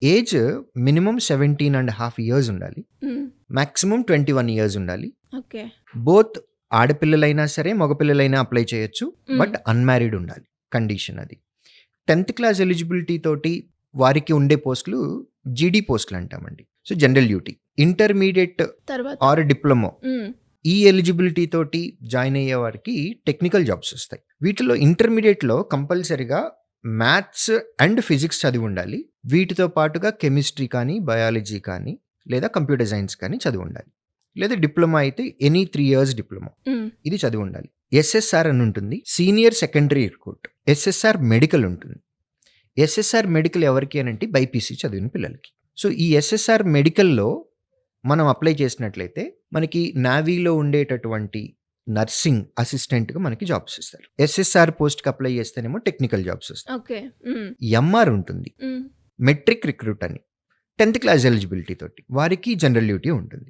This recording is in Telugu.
ఏజ్ మినిమం 17.5 ఇయర్స్ ఉండాలి. హ్మ్. మాక్సిమం 21 ఇయర్స్ ఉండాలి. ఓకే. బోత్ ఆడపిల్లలైనా సరే, మగపిల్లలైనా అప్లై చేయొచ్చు. హ్మ్. బట్ అన్‌మ్యారీడ్ ఉండాలి. కండిషన్ అది. 10థ్ క్లాస్ ఎలిజిబిలిటీ తోటి వారికి ఉండే పోస్టులు జీడీ పోస్టులు అంటామండి. So, general duty. ఇంటర్మీడియేట్ తర్వాత ఆర్ డిప్లొమా హ్మ్. ఈ ఎలిజిబిలిటీ తోటి జాయిన్ అయ్యే వారికి టెక్నికల్ జాబ్స్ వస్తాయి. వీటిలో ఇంటర్మీడియేట్‌లో కంపల్సరీగా మ్యాథ్స్ అండ్ ఫిజిక్స్ చదివి ఉండాలి. వీటితో పాటుగా కెమిస్ట్రీ కానీ, బయాలజీ కానీ, లేదా కంప్యూటర్ సైన్స్ కానీ చదివి ఉండాలి. లేదా డిప్లొమా అయితే ఎనీ 3 ఇయర్స్ డిప్లొమా. హ్మ్. ఇది చదివి ఉండాలి. ఎస్ఎస్ఆర్ అని ఉంటుంది. Senior secondary recruit. SSR medical ఉంటుంది. ఎస్ఎస్ఆర్ మెడికల్ ఎవరికి అనంటే బైపీసీ చదివిన పిల్లలకి. సో, ఈ ఎస్ఎస్ఆర్ మెడికల్‌లో మనం అప్లై చేసినట్లయితే మనకి నావీలో ఉండేటటువంటి నర్సింగ్ అసిస్టెంట్‌గా మనకి జాబ్స్ ఇస్తారు. ఎస్ఎస్ఆర్ పోస్ట్‌కి అప్లై చేస్తేనేమో టెక్నికల్ జాబ్స్ వస్తాయి. ఓకే. హ్మ్. ఎంఆర్ ఉంటుంది. హ్మ్. మెట్రిక్ రిక్రూట్ అని 10థ్ క్లాస్ ఎలిజిబిలిటీ తోటి వారికి జనరల్ డ్యూటీ ఉంటుంది.